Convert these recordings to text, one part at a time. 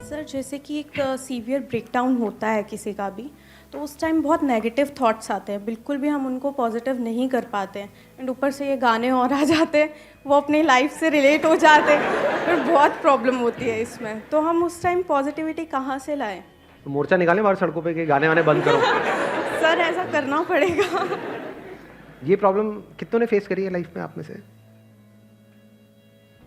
Sir जैसे कि एक सीवियर ब्रेकडाउन होता है किसी का भी, तो उस टाइम बहुत नेगेटिव थॉट्स आते हैं, बिल्कुल भी हम उनको पॉजिटिव नहीं कर पाते हैं। एंड ऊपर से ये गाने और आ जाते हैं, वो अपनी लाइफ से रिलेट हो जाते हैं, फिर बहुत प्रॉब्लम होती है इसमें। तो हम उस टाइम पॉजिटिविटी कहाँ से लाएं? तो मोर्चा निकालें बाहर सड़कों पे कि गाने वाने बंद करो। सर ऐसा करना पड़ेगा। ये प्रॉब्लम कितनों ने फेस करी है लाइफ में आप में से?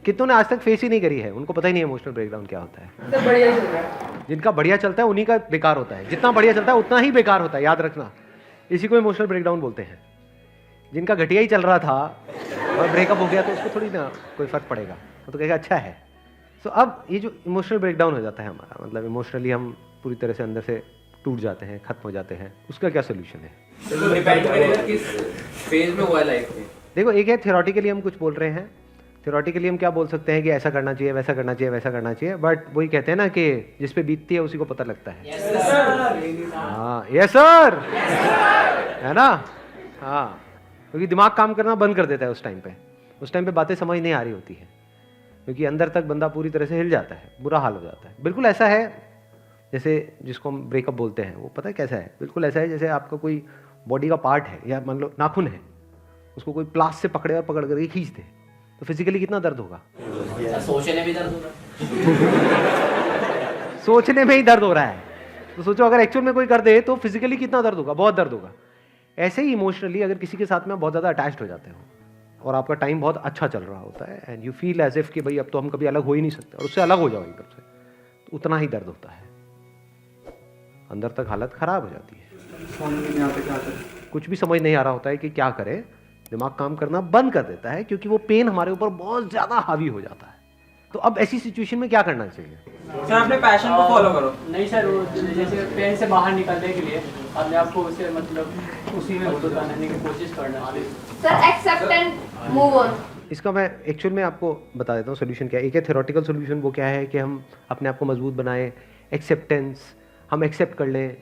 कितनों ने आज तक फेस ही नहीं करी है? उनको पता ही नहीं है इमोशनल ब्रेकडाउन क्या होता है। सब बढ़िया चल रहा है। जिनका बढ़िया चलता है उन्हीं का बेकार होता है। जितना बढ़िया चलता है उतना ही बेकार होता है, याद रखना। इसी को इमोशनल ब्रेकडाउन बोलते हैं। जिनका घटिया ही चल रहा था और ब्रेकअप हो गया तो उसको थोड़ी ना कोई फर्क पड़ेगा, वो तो कहेगा अच्छा है। सो अब ये जो इमोशनल ब्रेकडाउन हो जाता है हमारा, मतलब इमोशनली हम पूरी तरह से अंदर से टूट जाते हैं, खत्म हो जाते हैं, उसका क्या सोल्यूशन है? तो डिपेंड करेगा किस फेज में हुआ है लाइफ में। देखो, एक है थियोरेटिकली हम कुछ बोल रहे हैं। थियोरेटिकली हम क्या बोल सकते हैं कि ऐसा करना चाहिए, वैसा करना चाहिए, वैसा करना चाहिए, बट वही कहते हैं ना कि जिस पे बीतती है उसी को पता लगता है। हाँ, यस सर, है ना? हाँ, क्योंकि दिमाग काम करना बंद कर देता है उस टाइम पे। उस टाइम पे बातें समझ नहीं आ रही होती है, क्योंकि अंदर तक बंदा पूरी तरह से हिल जाता है, बुरा हाल हो जाता है। बिल्कुल ऐसा है जैसे जिसको हम ब्रेकअप बोलते हैं, वो पता है कैसा है? बिल्कुल ऐसा है जैसे आपका कोई बॉडी का पार्ट है, या मान लो नाखून है, उसको कोई प्लास से पकड़े और पकड़ करके खींच दे, तो फिजिकली कितना दर्द होगा? सोचने में भी दर्द होगा। सोचने में ही दर्द हो रहा है, तो सोचो अगर एक्चुअल में कोई कर दे तो फिजिकली कितना दर्द होगा? बहुत दर्द होगा। ऐसे ही इमोशनली अगर किसी के साथ में आप बहुत ज़्यादा अटैच्ड हो जाते हो और आपका टाइम बहुत अच्छा चल रहा होता है and you feel as if कि भाई अब तो हम कभी अलग हो ही नहीं सकते, और उससे अलग हो जाओ एकदम से, तो उतना ही दर्द होता है। अंदर तक हालत खराब हो जाती है। कुछ भी समझ नहीं आ रहा होता है कि क्या करें। दिमाग काम करना बंद कर देता है क्योंकि वो पेन हमारे ऊपर बहुत ज़्यादा हावी हो जाता है। तो अब ऐसी सिचुएशन में क्या करना चाहिए? सर अपने पैशन को फॉलो करो। नहीं सर, वो जैसे पेन से बाहर निकलने के लिए अपने आप को उसे मतलब उसी में रहने की कोशिश करना। Sir accept and move on. इसका मैं एक्चुअल में आपको बता देता हूँ सोल्यूशन क्या है। एक है थ्योरेटिकल सोल्यूशन, वो क्या है कि हम अपने आप को मजबूत बनाएं, एक्सेप्टेंस, हम एक्सेप्ट कर लें।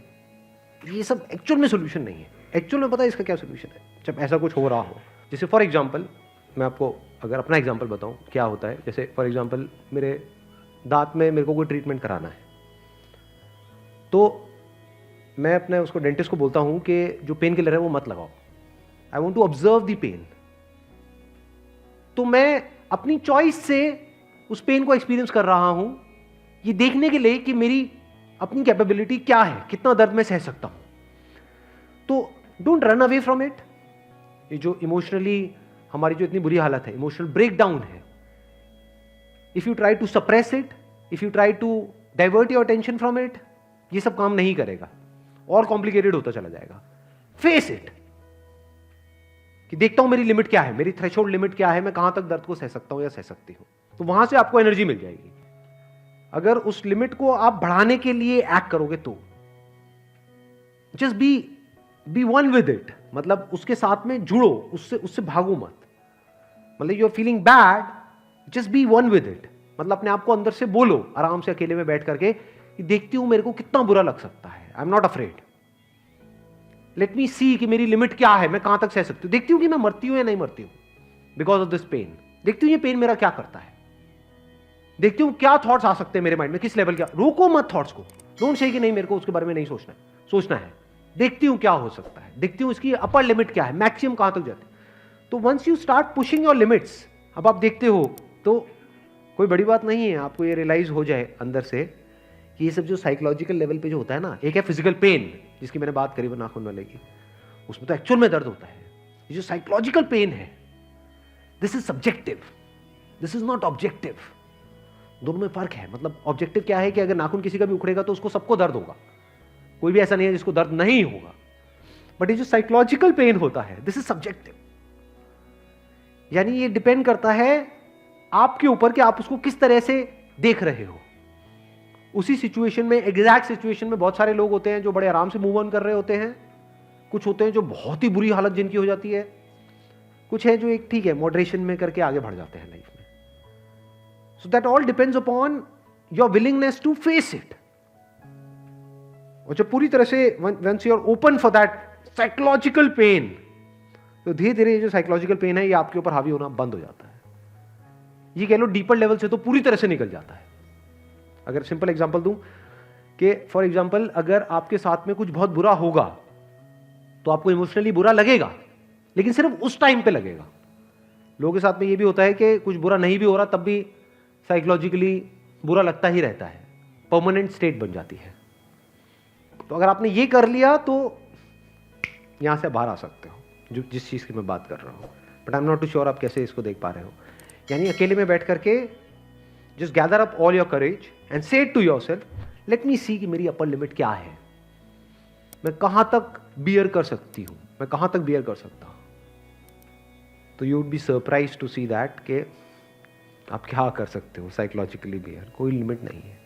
ये सब एक्चुअल में सोल्यूशन नहीं है। एक्चुअल में पता है इसका क्या सोल्यूशन है? जब ऐसा कुछ हो रहा हो, जैसे फॉर एग्जांपल मैं आपको अगर अपना एग्जांपल बताऊं क्या होता है, जैसे फॉर एग्जांपल मेरे दांत में मेरे को कोई ट्रीटमेंट कराना है, तो मैं अपने उसको डेंटिस्ट को बोलता हूं कि जो पेन किलर है वो मत लगाओ, I want to observe the pain. तो मैं अपनी चॉइस से उस पेन को एक्सपीरियंस कर रहा हूं, ये देखने के लिए कि मेरी अपनी कैपेबिलिटी क्या है, कितना दर्द मैं सह सकता हूं। तो don't run away from it. ये जो इमोशनली हमारी जो इतनी बुरी हालत है, इमोशनल ब्रेकडाउन है, if you try to suppress it, if you try to divert your attention from it, ये सब काम नहीं करेगा और कॉम्प्लिकेटेड होता चला जाएगा। फेस इट कि देखता हूं मेरी लिमिट क्या है, मेरी थ्रेशोल्ड लिमिट क्या है, मैं कहां तक दर्द को सह सकता हूं या सह सकती हूं। तो वहां से आपको एनर्जी मिल जाएगी। अगर उस लिमिट को आप बढ़ाने के लिए एक्ट करोगे तो just be one with it, मतलब उसके साथ में जुड़ो, उससे भागो मत। मतलब you are feeling bad, just be one with it, मतलब अपने आप को अंदर से बोलो आराम से अकेले में बैठ करके कि देखती हूं मेरे को कितना बुरा लग सकता है, I am not afraid, let me see कि मेरी लिमिट क्या है, मैं कहां तक सह सकती हूं। देखती हूं कि मैं मरती हूं या नहीं मरती हूं बिकॉज ऑफ दिस पेन। देखती हूं ये पेन मेरा क्या करता है, देखती हूं क्या थॉट्स आ सकते हैं मेरे माइंड में, किस लेवल क्या। रोको मत थॉट्स को, डोंट से कि नहीं मेरे को उसके बारे में नहीं सोचना है, सोचना है। देखती हूं क्या हो सकता है, देखती हूं इसकी अपर लिमिट क्या है, मैक्सिमम कहां तक जाती है। तो once you start pushing your limits, अब आप देखते हो तो कोई बड़ी बात नहीं है, आपको ये रियलाइज हो जाए अंदर से कि ये सब जो साइकोलॉजिकल लेवल पे जो होता है ना, एक है फिजिकल पेन जिसकी मैंने बात करी वो नाखून वाले की, उसमें तो एक्चुअल में दर्द होता है। ये जो साइकोलॉजिकल पेन है, this is subjective, this is not objective. दोनों में फर्क है। मतलब ऑब्जेक्टिव क्या है कि अगर नाखून किसी का भी उखड़ेगा तो उसको सबको दर्द होगा, कोई भी ऐसा नहीं है जिसको दर्द नहीं होगा। बट ये जो साइकोलॉजिकल पेन होता है, दिस इज सब्जेक्टिव, यानी ये डिपेंड करता है आपके ऊपर कि आप उसको किस तरह से देख रहे हो। उसी सिचुएशन में, एग्जैक्ट सिचुएशन में बहुत सारे लोग होते हैं जो बड़े आराम से मूव ऑन कर रहे होते हैं, कुछ होते हैं जो बहुत ही बुरी हालत जिनकी हो जाती है, कुछ है जो एक ठीक है मॉडरेशन में करके आगे बढ़ जाते हैं लाइफ में। So that all depends upon your willingness to face it. और जब पूरी तरह से once you are open for that psychological pain, तो धीरे धीरे ये जो साइकोलॉजिकल पेन है ये आपके ऊपर हावी होना बंद हो जाता है। ये कह लो डीपर लेवल से तो पूरी तरह से निकल जाता है। अगर सिंपल एग्जांपल दूं कि फॉर एग्जांपल अगर आपके साथ में कुछ बहुत बुरा होगा तो आपको इमोशनली बुरा लगेगा, लेकिन सिर्फ उस टाइम पे लगेगा। लोगों के साथ में ये भी होता है कि कुछ बुरा नहीं भी हो रहा तब भी साइकोलॉजिकली बुरा लगता ही रहता है, परमानेंट स्टेट बन जाती है। तो अगर आपने ये कर लिया तो यहां से बाहर आ सकते हो, जो जिस चीज़ की मैं बात कर रहा हूँ। But I am not too sure आप कैसे इसको देख पा रहे हो। यानी अकेले में बैठ करके just gather up all your courage and say to yourself, let me see कि मेरी अपर लिमिट क्या है, मैं कहां तक बियर कर सकती हूं, मैं कहां तक बियर कर सकता हूं। तो you would be surprise to see that कि आप क्या कर सकते हो साइकोलॉजिकली बियर, कोई लिमिट नहीं है।